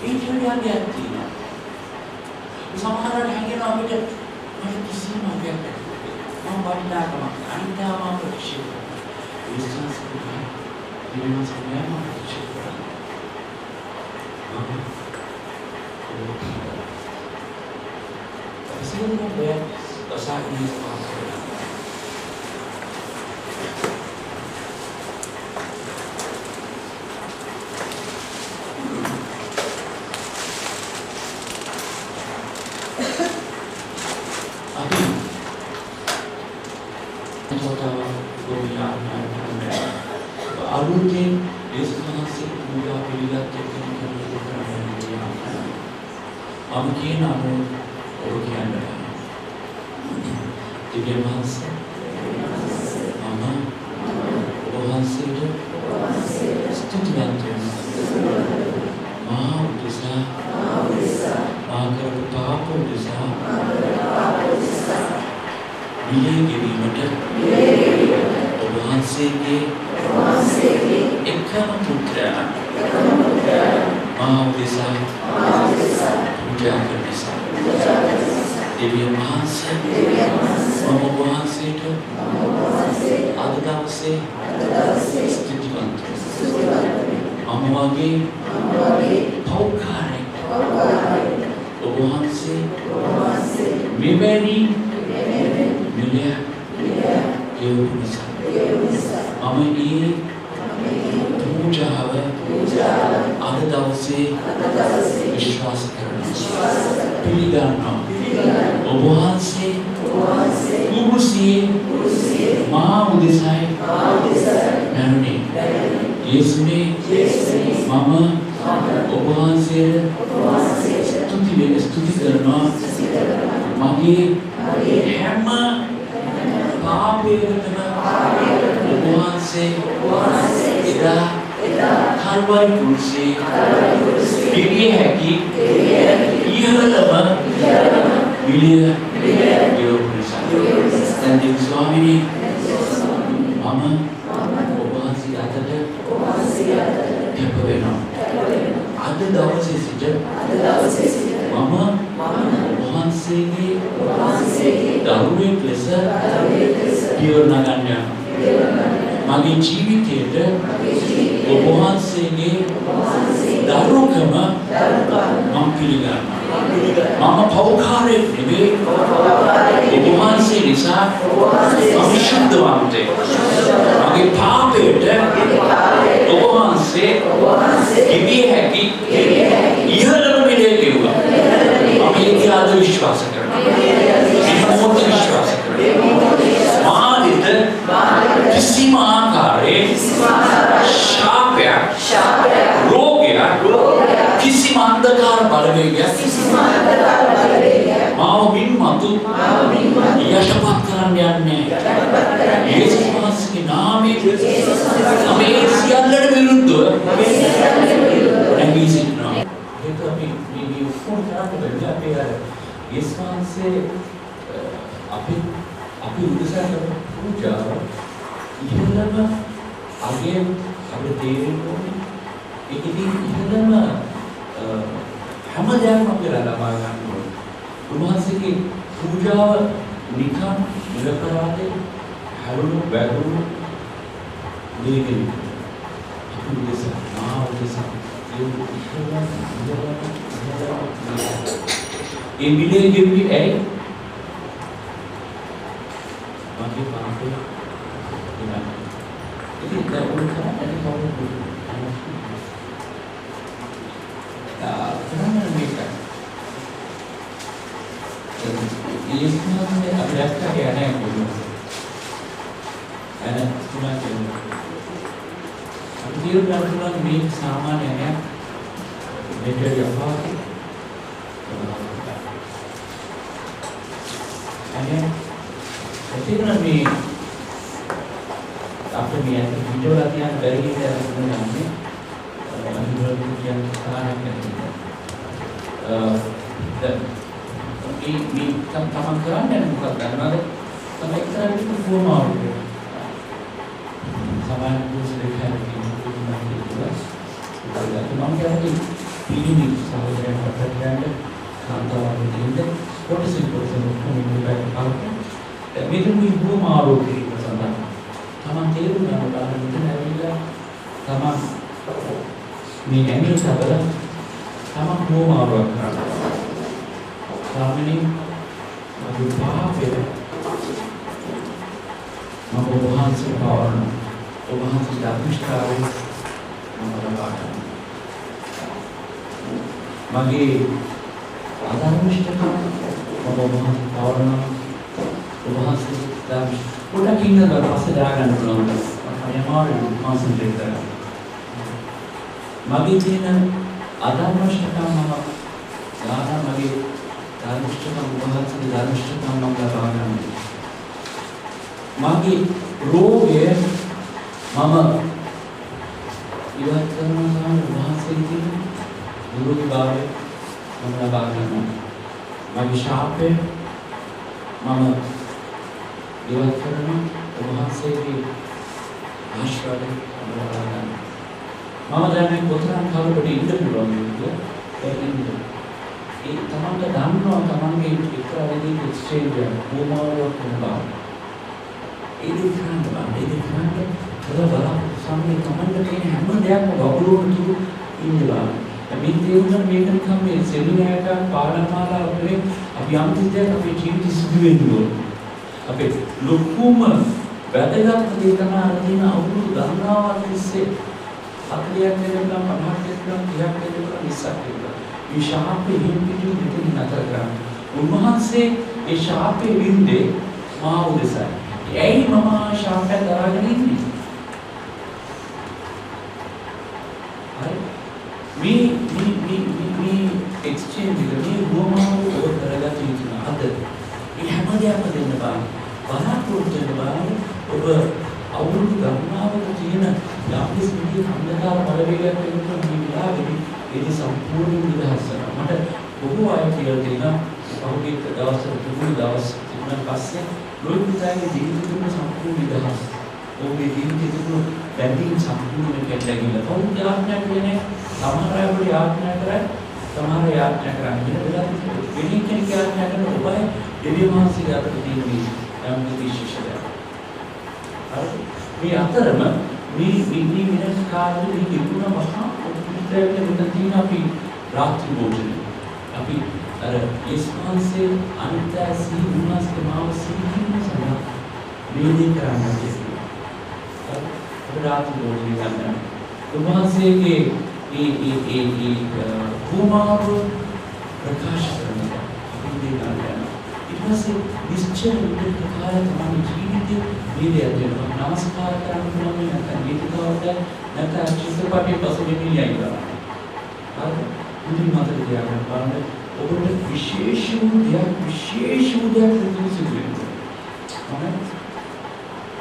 ඒ කියන්නේ තියෙනවා. සමහරවිට හැංගෙනවා අපිට මට කිසිම අගයක් නැහැ. මම වටිනාකමක් අනිත්‍යම ප්‍රතික්ෂේප කරනවා. විශ්වාස කරනවා. ඊළඟ සමයම ප්‍රතික්ෂේප කරනවා. Sebenarnya dia dosa ini අලුතෙන් යේසුස් වහන්සේ පූජා පිළිගත් මම කියන අනුව ඔබ කියන්නේ දිව්‍ය වහන්සේ මම ඔබ වහන්සේට ස්තුතිවන්ත වෙනවා මා උදෙසා මා කරපු පාප උදෙසා මිලේ ගෙවීමට ඔබ වහන්සේගේ එකම පුත්‍රයා මා උදෙසා පූජා කරන නිසා දෙවියන් වහන්සේ මම ඔබ වහන්සේට අද දවසේ ස්තුතිවන්ත මම වගේ පෞකාරයෙක් ඔබ වහන්සේ මෙවැනි මිලයක් ගෙවපු නිසා මම ඒ පූජාව අද දවසේ විශ්වාස කරනවා පිළිගන්නවා ඔබ වහන්සේ කුරුසියේ මා උදෙසායි මැරුණේ යේසුනේ මම ඔබ වහන්සේට ස්තුති කරනවා මගේ හැම පාපයකටම ඔබ වහන්සේ එදා කල්වරි කුරුසියේ ගෙවිය හැකි ඉහළම විලිය ගෙවපු නිසා දැන් දෙවි ස්වාමීනි මම ඔබ වහන්සේ අතට කැප වෙනවා අද දවසේ සිට මම ඔබ වහන්සේගේ දරුවෙක් ලෙස පියවර නගන්න මගේ ජීවිතයට ඔබ වහන්සේගේ දරුකම මම පිළිගන්නවා මම පෞකාරයෙක් නෙවෙයි ඔබ වහන්සේ නිසා මම විශුද්ධවන්තයෙක් මගේ පාපයට ඔබ වහන්සේ ගෙවිය හැකි ඉහළම මිලේ ගෙවුවා මම ඒක අද විශ්වාස කරනවා මොහොත විශ්වාස කරනවා මානිත කිසිම ආකාරයේ ශාපයක් රෝගයක් කිසිම අන්ධකාර බලවේගයක් මාව බින්මතු යටපත් කරන්න යන්නේ යේසුස් වහන්සේගේ නාමයෙන් මේ සියල්ලට විරුද්ධව නැගී සිටිනවා ඒක අපි ඔක්කොම කරන්නේ බැලුවා අපි අර යේසුස් වහන්සේ අපි උදෙසා කරන පූජාව ඉහළම අගේ අපිට තේරෙන්න ඕනේ ඒකදී ඉහළම හැම දෙයක්ම අපි ලබා ගන්න ඕනේ උන්වහන්සේගේ පූජාව නිකන් නිරපරාධේ හැරුණු වැදුණු දෙයකින් අපි උදෙසා මා උදෙසා ඒ මිලේ ගෙවි ඇයි මගේ පාපේ ඉන්න ඉතින් ඒක උන්ට ඇයි කවුරුත් इसमें अभ्यास का क्या है बोलो है ना सुना चाहिए अब ये डाक्टर में सामान्य है नेचर यहा है ऐसे में आपको भी ऐसे वीडियो आती है करेंगे क्या सुनने जाएंगे अनुभव क्या कहाँ करेंगे ini taman keran dan bukan karena sampai kita itu semua mau sama Bahan kurus dekat itu nanti jelas. Memang kita ini sahaja perhatian kantor ini what is important untuk kita apa? Mungkin ibu malu kiri pasal taman teru yang bahan itu ada taman ni angel sahaja taman ibu malu kan. Taman ini aduh apa ya? Mampu bahan sepawan, bahan tidak mustahil, mampu bahan. Magi ada mustahil, mampu bahan sepawan, bahan tidak. Udah kita berpasal jangan belum, makanya mau konsentrasi. Magi ini ada mustahil mampu, ada magi ada mustahil bahan tidak mustahil mampu bahan. Magi roge mama ibarat karena bahasa itu dulu baru mama bagian magi syape mama ibarat karena bahasa itu asyik mama bagian mama jangan kotoran kalau beri ide belum itu ini teman ke dalam teman ke itu ini exchange rumah orang kembali ini kan kalau bapak sampai teman kita hamil dia mau gabung itu ini lah. Tapi dia kan mereka kami seminar kan padan malah apa ni, abi ambil dia tapi cinta seduin dulu. Tapi lukum betul kita tanah ini aku dana awal se akliat kita dalam panah kita dalam tiap kita dalam hisap kita. Isyarat ini itu natarkan. Umahan se isyarat ini mau desai. यही ममा शाम का दराज नहीं थी मी exchange करनी वो माँ वो दराजा चीज़ ना आदत ये हमारे यहाँ पर देने बार बाहर को देने बार वो अवुल करना वो चीज़ ना यहाँ पे स्पीड हमने का हमारे बेगा पे तो नहीं मिला ये संपूर्ण विधान सर मतलब वो आया किया देना और ये दास दास जितना पास लोग बताएंगे जीवन के लिए संपूर्ण विधान वो भी जीवन के लिए बैंडिंग संपूर्ण में क्या लगेगा तो उनके आपने कहने हमारा बड़ी आपने करा हमारे आपने करा ये बोला ये क्या क्या आपने करा उपाय देवी मां से ज्यादा दिन भी हम की शिक्षा है और ये आता है मी मिनट काल में ये पूरा वहां उतरे के उन्नति ना भी रात्रि भोजन अभी अरे इस मान से अंतर सी उन्नत के माव सी नहीं समझा मेरे कराना चाहिए अब रात बोलने का ना तो वहाँ से ये कुमार प्रकाश करने का अभी देखा गया ना इतना से निश्चय रूप से कहा हमारे जीवित मेरे अध्ययन हम नमस्कार करने में न तो ये तो होता है न तो अच्छे से पापी पसंद नहीं आएगा और मुझे माता जी आगे पाने और विशेष उद्या करने से जुड़े हमें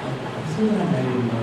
ऐसे ना नहीं होगा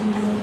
Cruci,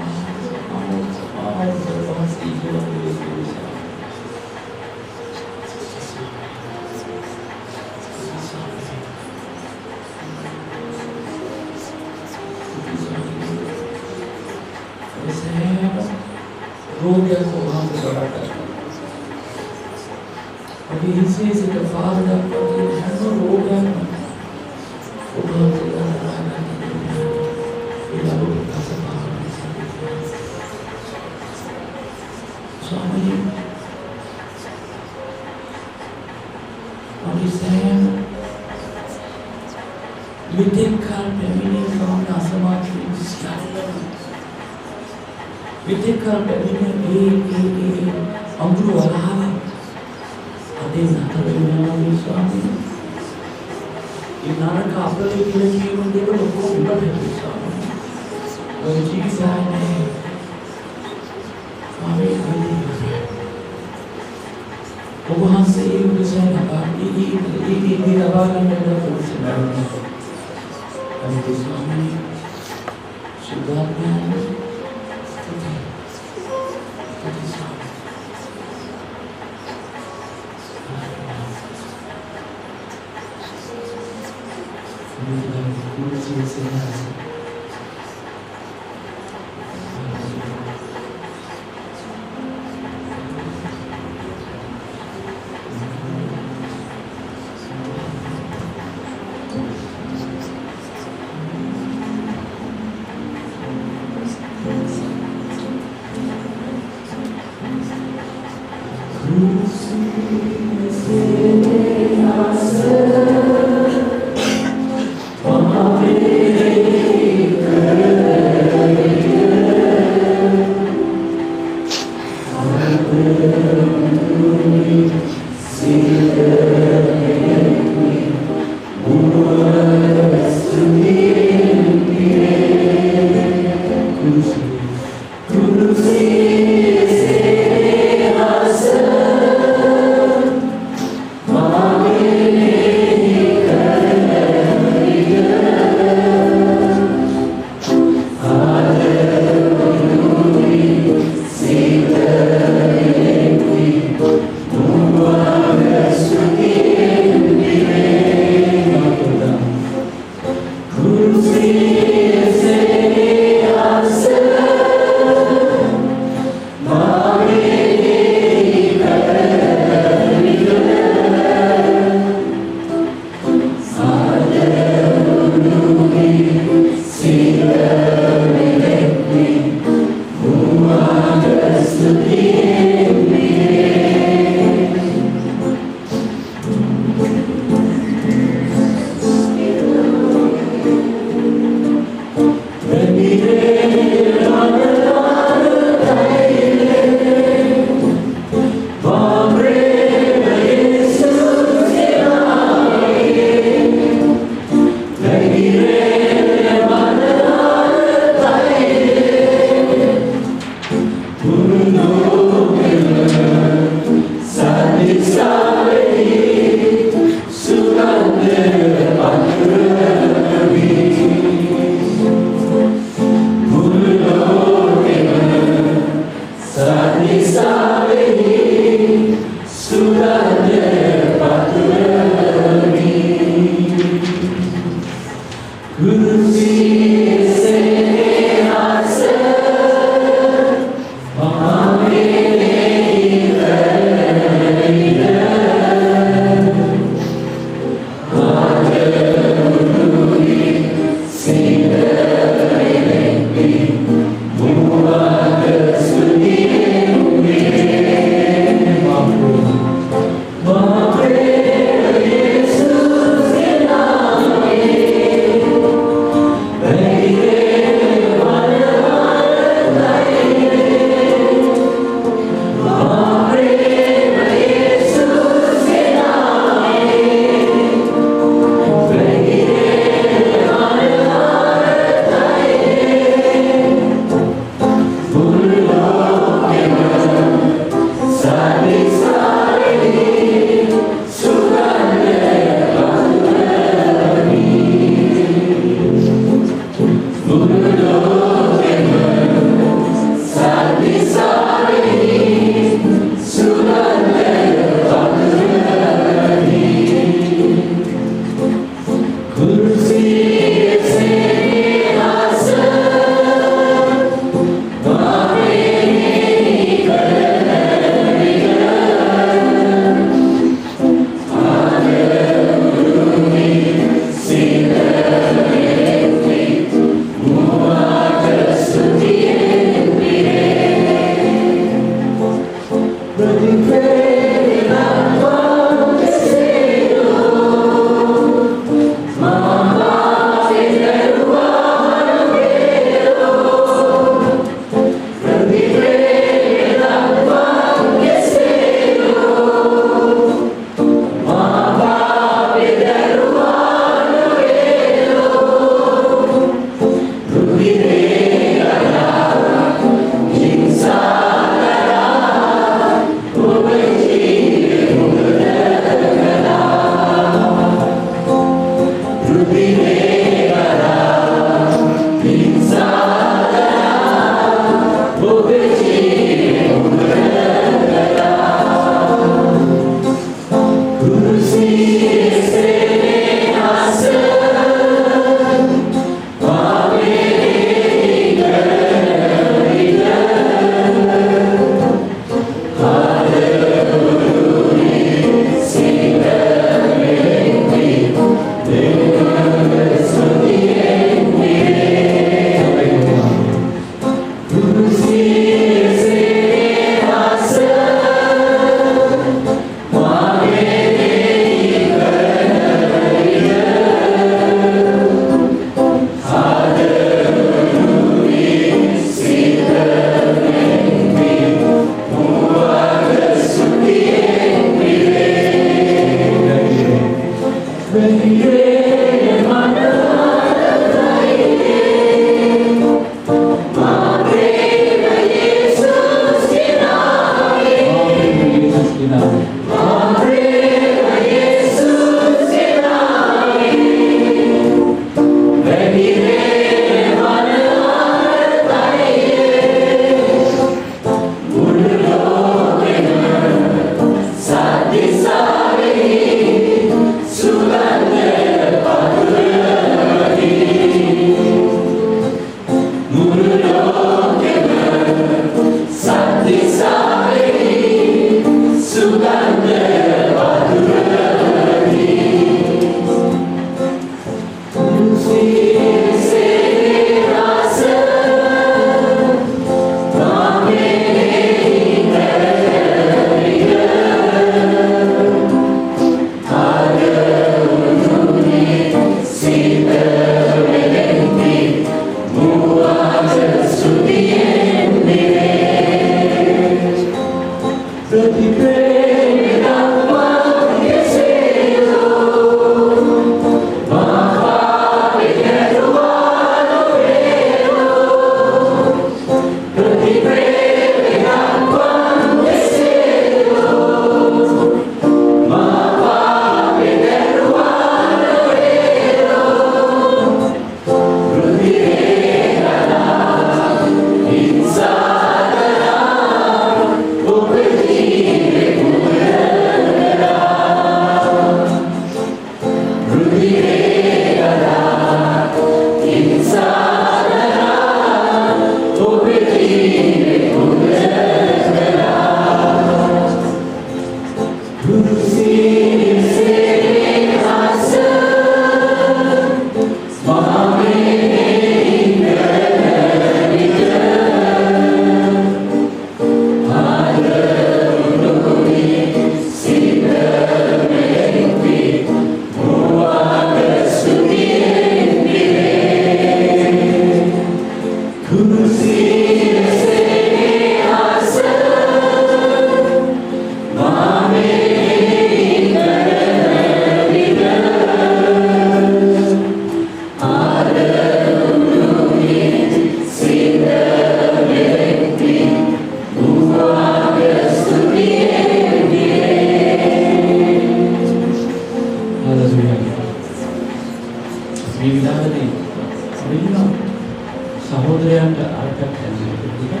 සහෝදරයන්ට අරකට දෙන්නේ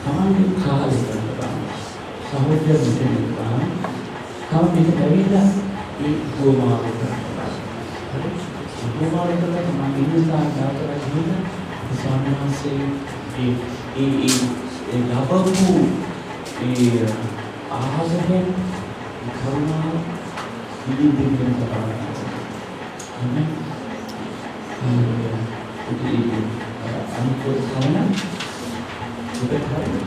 තමන්ගේ කාලේ කරනවා. සහෝදරයන් දෙන්නවා. තව මේක ඇවිල්ලා ඒ ගෝමාව කරනවා. හරි? ගෝමාව කරලා මම ඉන්නවා දාතර කියන සාමාන්‍යයෙන් ඒ ලබපු ඒ ආහාරයෙන් කරුණාව පිළිබිඹු කරනවා. අනේ අනිත් කවන